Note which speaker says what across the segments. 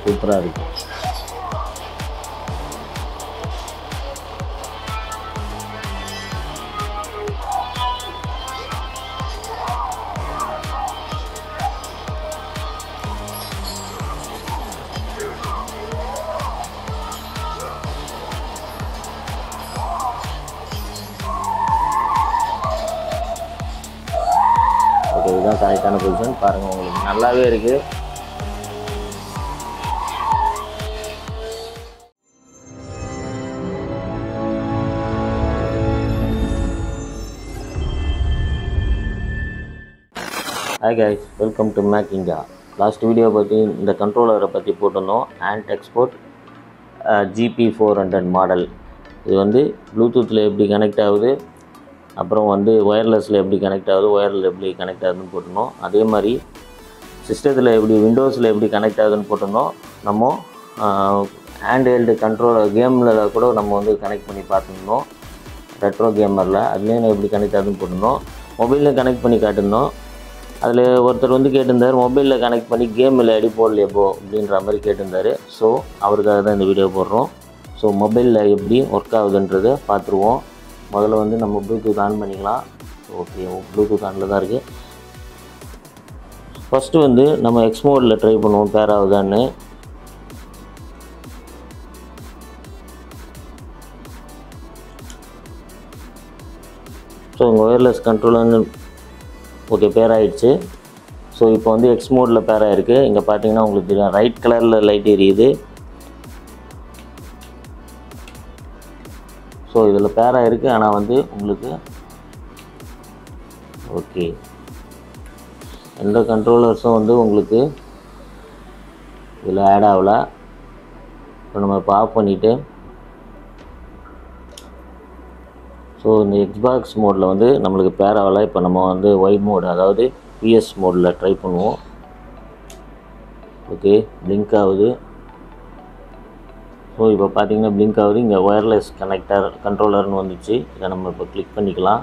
Speaker 1: சூப்பராக இருக்குது. ஓகே, இதுதான் கரெக்டான பொசிஷன். பாருங்கள், உங்களுக்கு நல்லாவே இருக்குது. Hi guys, welcome to make India. Last video பற்றி இந்த கண்ட்ரோலரை பற்றி போட்டிருந்தோம். Ant Esports GP400 model. இது வந்து ப்ளூடூத்தில் எப்படி கனெக்ட் ஆகுது, அப்புறம் வந்து ஒயர்லெஸில் எப்படி கனெக்ட் ஆகுது, ஒயரில் எப்படி கனெக்ட் ஆகுதுன்னு போட்டிருந்தோம். அதே மாதிரி சிஸ்டத்தில் எப்படி, விண்டோஸில் எப்படி கனெக்ட் ஆகுதுன்னு போட்டிருந்தோம். நம்ம ஹேண்ட் கண்ட்ரோலர் கேமில் கூட நம்ம வந்து கனெக்ட் பண்ணி பார்த்துருந்தோம். ரெட்ரோ கேமரில் அதுலேயும் எப்படி கனெக்ட் ஆகுதுன்னு போட்டிருந்தோம். மொபைலில் கனெக்ட் பண்ணி காட்டிருந்தோம். அதில் ஒருத்தர் வந்து கேட்டிருந்தார், மொபைலில் கனெக்ட் பண்ணி கேமில் அடி போடலையே போ அப்படின்ற மாதிரி கேட்டிருந்தார். ஸோ அவருக்காக தான் இந்த வீடியோ போடுறோம். ஸோ மொபைலில் எப்படி ஒர்க் ஆகுதுன்றதை பார்த்துருவோம். முதல்ல வந்து நம்ம ப்ளூடூத் ஆன் பண்ணிக்கலாம். ஓகே, ப்ளூடூத் ஆனில் தான் இருக்குது. ஃபஸ்ட்டு வந்து நம்ம எக்ஸ் மோடில் ட்ரை பண்ணுவோம், பேர் ஆகுதான்னு. ஸோ உங்கள் ஒயர்லெஸ் கண்ட்ரோலர்னு ஓகே பேர் ஆகிடுச்சு. ஸோ இப்போ வந்து எக்ஸ் மோடில் பேர் ஆகிருக்கு. இங்கே பார்த்தீங்கன்னா உங்களுக்கு தெரியும், ரைட் கலரில் லைட் எரியுது. ஸோ இதில் பேர் ஆகிருக்கு. ஆனால் வந்து உங்களுக்கு ஓகே எந்த கண்ட்ரோலர்ஸும் வந்து உங்களுக்கு இதில் ஆட் ஆகலை. இப்போ நம்ம இப்போ ஆஃப் பண்ணிவிட்டு, ஸோ இந்த எக்ஸ்பாக்ஸ் மோடில் வந்து நம்மளுக்கு பேர் ஆகலை. இப்போ நம்ம வந்து ஒய் மோடு, அதாவது PS மோடில் ட்ரை பண்ணுவோம். ஓகே, பிளிங்க் ஆகுது. ஸோ இப்போ பார்த்தீங்கன்னா பிளிங்க் ஆகுது. இங்கே ஒயர்லெஸ் கண்ட்ரோலர்னு வந்துச்சு. இதை நம்ம இப்போ கிளிக் பண்ணிக்கலாம்.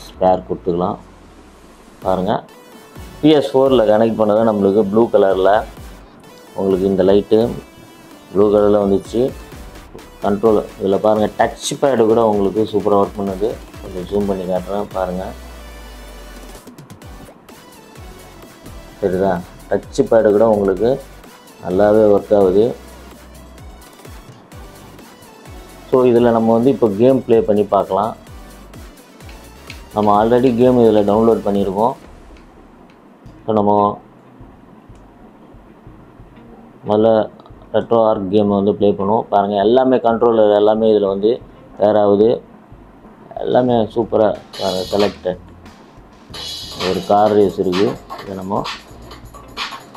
Speaker 1: ஸ்பேர் கொடுத்துக்கலாம். பாருங்கள், PS4ல் கனெக்ட் பண்ணதை நம்மளுக்கு ப்ளூ கலரில் உங்களுக்கு இந்த லைட்டு ப்ளூ கலரில் வந்துச்சு. கண்ட்ரோலர் இதில் பாருங்கள், டச் பேடு கூட உங்களுக்கு சூப்பராக ஒர்க் பண்ணுது. கொஞ்சம் ஜூம் பண்ணி காட்டுறேன் பாருங்கள், சரிதா? டச் பேடு கூட உங்களுக்கு நல்லாவே ஒர்க் ஆகுது. ஸோ இதில் நம்ம வந்து இப்போ கேம் ப்ளே பண்ணி பார்க்கலாம். நம்ம ஆல்ரெடி கேம் இதில் டவுன்லோட் பண்ணியிருக்கோம். ஸோ நம்ம முதல்ல ரெட்ரோ ஆர்க் கேமை வந்து ப்ளே பண்ணுவோம். பாருங்கள், எல்லாமே கண்ட்ரோலர் எல்லாமே இதில் வந்து பேர் ஆகுது. எல்லாமே சூப்பராக செலக்டட். ஒரு கார் ரேஸ் இருக்குது. இதை நம்ம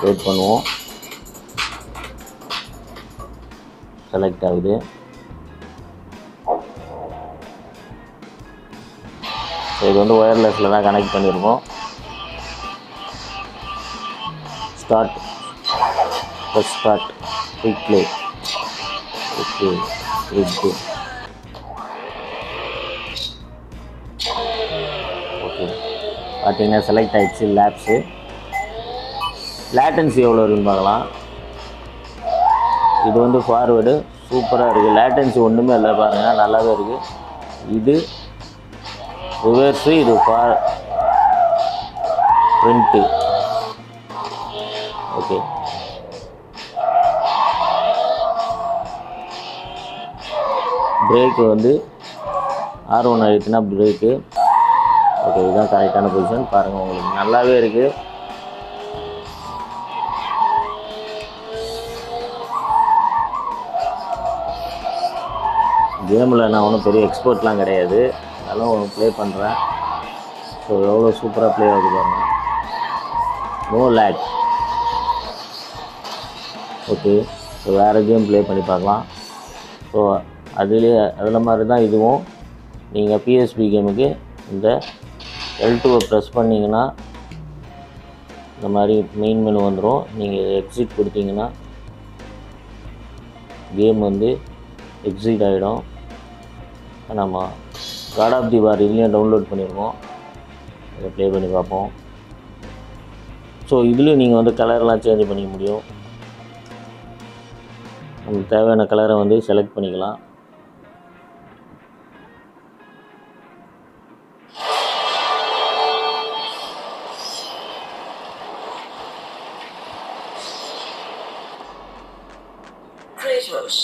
Speaker 1: வெயிட் பண்ணுவோம். செலக்ட் ஆகுது. இது வந்து ஒயர்லெஸில் தான் கனெக்ட் பண்ணியிருக்கோம். Start, first start, quick play. Okay, quick. Okay, பார்த்தீங்கன்னா செலக்ட் ஆகிடுச்சு. லேப்ஸு லேட்டன்சி எவ்வளோ இருக்குன்னு பார்க்கலாம். இது வந்து ஃபார்வேர்டு சூப்பராக இருக்குது. லேட்டன்சி ஒன்றுமே இல்லை, பாருங்கள் நல்லாவே இருக்குது. இது ரிவர்ஸு, இது ஃப்ரண்ட்டு. ஓகே, பிரேக்கு வந்து R1 அழுத்தினா பிரேக்கு. ஓகே, இதுதான் கரெக்டான பொசிஷன். பாருங்கள், உங்களுக்கு நல்லாவே இருக்குது. கேமில் நான் ஒன்றும் பெரிய எக்ஸ்பர்ட்லாம் கிடையாது, அதெல்லாம் ஒன்று ப்ளே பண்ணுறேன். ஸோ எவ்வளோ சூப்பராக ப்ளே ஆகுது பாருங்கள். No lag. ஓகே, ஸோ வேறு கேம் ப்ளே பண்ணி பார்க்கலாம். ஸோ அதில் மாதிரி தான் இதுவும். நீங்கள் PSP கேமுக்கு இந்த L2 ப்ரெஸ் பண்ணிங்கன்னா இந்த மாதிரி மெயின் மெனு வந்துடும். நீங்கள் எக்ஸிட் கொடுத்தீங்கன்னா கேம் வந்து எக்ஸிட் ஆகிடும். நம்ம காட் ஆஃப் தி வார் இதுலேயும் டவுன்லோட் பண்ணியிருக்கோம். இதை ப்ளே பண்ணி பார்ப்போம். ஸோ இதுலேயும் நீங்கள் வந்து கலர்லாம் சேஞ்ச் பண்ணிக்க முடியும். உங்களுக்கு தேவையான கலரை வந்து செலக்ட் பண்ணிக்கலாம்.
Speaker 2: Kratos,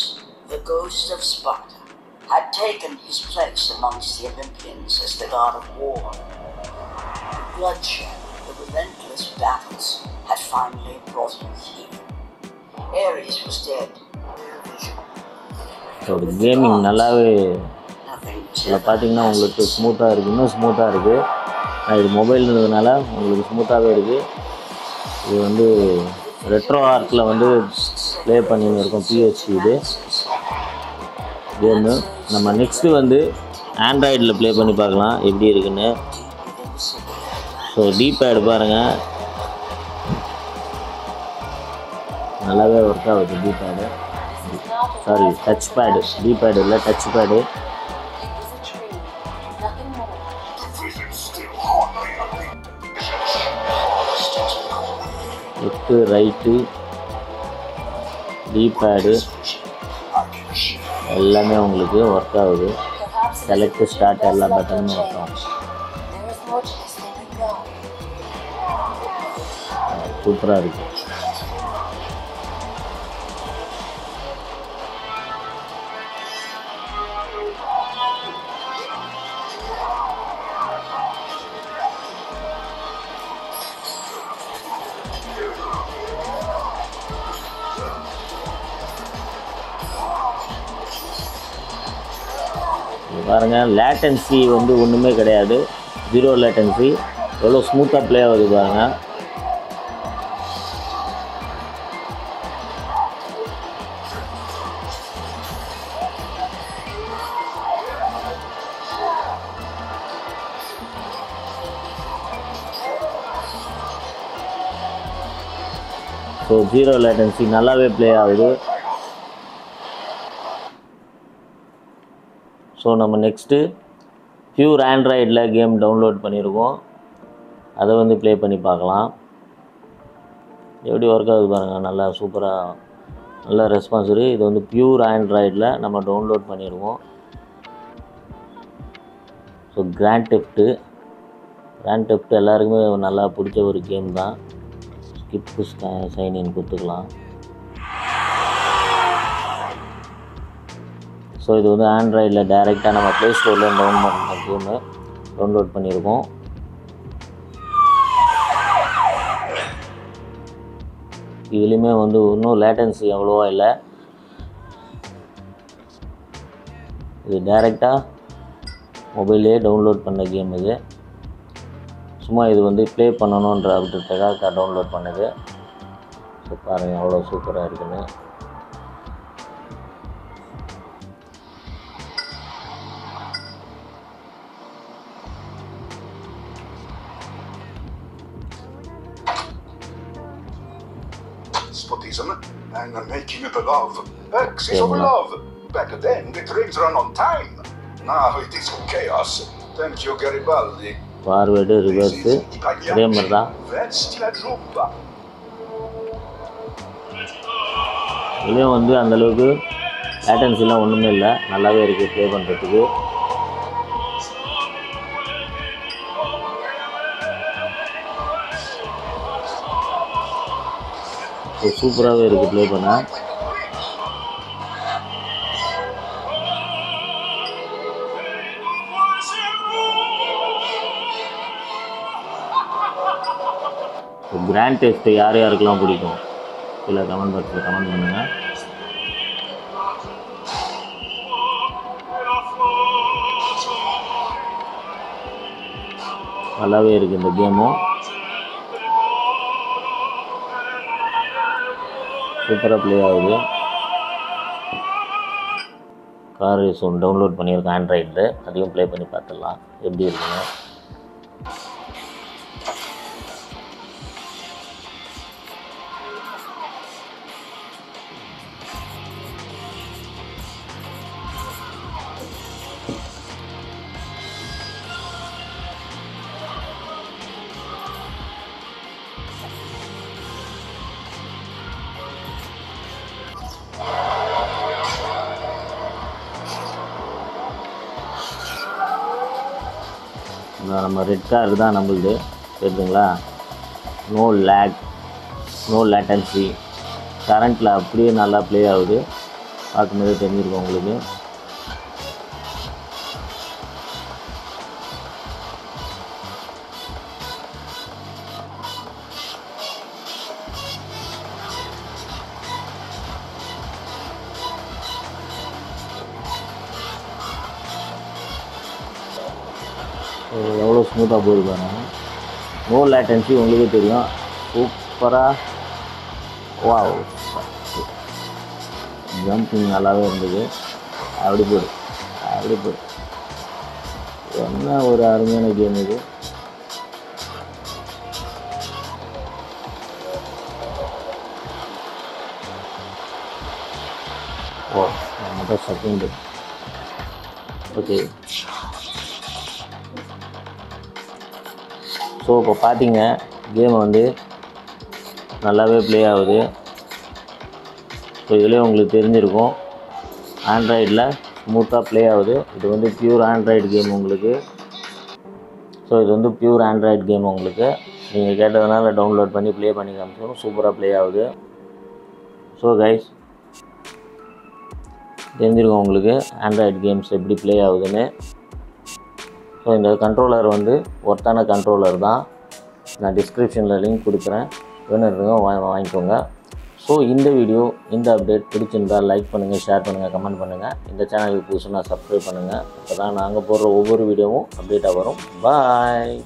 Speaker 2: the ghost of Sparta, had taken his place amongst the Olympians as the god of war. The bloodshed, the relentless battles had finally brought him here. Ares was dead.
Speaker 1: So gaming நல்லாவே இதில் பார்த்தீங்கன்னா உங்களுக்கு ஸ்மூத்தாக இருக்குது, இன்னும் ஸ்மூத்தாக இருக்குது. இது மொபைல்ன்றதுனால உங்களுக்கு ஸ்மூத்தாகவே இருக்குது. இது வந்து ரெட்ரோ ஆர்க்கில் வந்து ப்ளே பண்ணின்னு இருக்கோம் பிஹெச்பி இது கேமு. நம்ம நெக்ஸ்ட்டு வந்து ஆண்ட்ராய்டில் ப்ளே பண்ணி பார்க்கலாம் எப்படி இருக்குன்னு. ஸோ டீபேடு பாருங்கள், நல்லாவே ஒர்க் ஆகுது டீபேடு. சாரி, டச் பேடு, டீபேடு இல்லை டச் பேடு. லெஃப்ட்டு ரைட்டு டீபேடு எல்லாமே உங்களுக்கு ஒர்க் ஆகுது. செலக்ட் ஸ்டார்ட் எல்லா பட்டனுமே ஒர்க் ஆகும். சூப்பராக இருக்குது. பாருங்கள், லேட்டன்சி வந்து ஒன்றுமே கிடையாது, 0 லேட்டன்சி. எவ்வளோ ஸ்மூத்தாக ப்ளே ஆகுது பாருங்கள். ஸோ 0 லேட்டன்சி நல்லாவே ப்ளே ஆகுது. ஸோ நம்ம நெக்ஸ்ட்டு பியூர் ஆண்ட்ராய்டில் கேம் டவுன்லோட் பண்ணியிருக்கோம், அதை வந்து ப்ளே பண்ணி பார்க்கலாம். எப்படி ஒர்க் ஆகுது பாருங்கள், நல்லா சூப்பராக நல்ல ரெஸ்பான்ஸ் இருக்குது. இது வந்து பியூர் ஆண்ட்ராய்டில் நம்ம டவுன்லோட் பண்ணியிருக்கோம். ஸோ கிராண்ட் தெஃப்ட் எல்லாருக்குமே நல்லா பிடிச்ச ஒரு கேம் தான். ஸ்கிப்பு சைன்இன் கொடுத்துக்கலாம். ஸோ இது வந்து ஆண்ட்ராய்டில் டைரெக்டாக நம்ம ப்ளே ஸ்டோரில் டவுன்லோட் பண்ணியிருக்கோம். இதுலேயுமே வந்து இன்னும் லேட்டன்சி அவ்வளோவா இல்லை. இது டைரெக்டாக மொபைல்லே டவுன்லோட் பண்ண கேம் இது. சும்மா இது வந்து ப்ளே பண்ணணுன்ற அப்படின்றதுக்காக டவுன்லோட் பண்ணது. ஸோ பாருங்கள் எவ்வளோ சூப்பராக இருக்குன்னு.
Speaker 3: Despotism and the making of love. Axis of love. Back then, the trains run on time. Now it is chaos. Thank you, Garibaldi.
Speaker 1: Forward reverse அதே மாதிரி தான். இதுலேயும் வந்து அந்தளவுக்கு லேட்டன்சிலாம் ஒன்றுமே இல்லை, நல்லாவே இருக்குது ப்ளே பண்ணுறதுக்கு. சூப்பராகவே இருக்குது ப்ளே பண்ண. கிராண்ட் தெஃப்ட் யார் யாருக்கெல்லாம் பிடிக்கும் கீழே கமெண்ட் பாக்ஸில் கமெண்ட் பண்ணுங்கள். நல்லாவே இருக்குது இந்த கேமும், சூப்பராக ப்ளே ஆகுது. கார் ரேஸ் ஒன்று டவுன்லோட் பண்ணியிருக்கேன் ஆண்ட்ராய்டில், அதையும் ப்ளே பண்ணி பார்த்துடலாம் எப்படி இருக்குங்க. நம்ம ரெட் கார் தான் நம்மளுது தெரியுதுங்களா. நோ லேட்டன்சி, கரண்ட்டில் அப்படியே நல்லா ப்ளே ஆகுது. பார்க்கும்போதே தெரிஞ்சிருக்கும் உங்களுக்கு. எவ்வளோ ஸ்மூத்தாக போகுது பாருங்க. நோ லேட்டன்சி உங்களுக்கே தெரியும். சூப்பராக வாவ், ஜம்பிங் நல்லாவே இருந்தது. அப்படி போடு. என்ன ஒரு அருமையான கேம் இது. ஓ மொத்தம் செகண்டு. ஓகே, ஸோ இப்போ பார்த்தீங்க கேம் வந்து நல்லாவே ப்ளே ஆகுது. ஸோ இதுலேயே உங்களுக்கு தெரிஞ்சிருக்கும் ஆண்ட்ராய்டில் ஸ்மூத்தாக ப்ளே ஆகுது. இது வந்து பியூர் ஆண்ட்ராய்டு கேம் உங்களுக்கு. ஸோ இது வந்து பியூர் ஆண்ட்ராய்டு கேம் உங்களுக்கு. நீங்கள் கேட்டதுனால டவுன்லோட் பண்ணி ப்ளே பண்ணி காமிச்சோம். சூப்பராக ப்ளே ஆகுது. ஸோ கைஸ் தெரிஞ்சிருக்கும் உங்களுக்கு ஆண்ட்ராய்டு கேம்ஸ் எப்படி ப்ளே ஆகுதுன்னு. ஸோ இந்த கண்ட்ரோலர் வந்து ஒர்த்தான கண்ட்ரோலர் தான். நான் டிஸ்கிரிப்ஷனில் லிங்க் கொடுக்குறேன், வேணுன்றவங்க வாங்கிக்கோங்க. ஸோ இந்த வீடியோ, இந்த அப்டேட் பிடிச்சிருந்தால் லைக் பண்ணுங்கள், ஷேர் பண்ணுங்கள், கமெண்ட் பண்ணுங்கள். இந்த சேனலுக்கு புதுசுனா சப்ஸ்கிரைப் பண்ணுங்கள். அப்போ தான் நாங்கள் போடுற ஒவ்வொரு வீடியோவும் அப்டேட்டாக வரும். பாய்.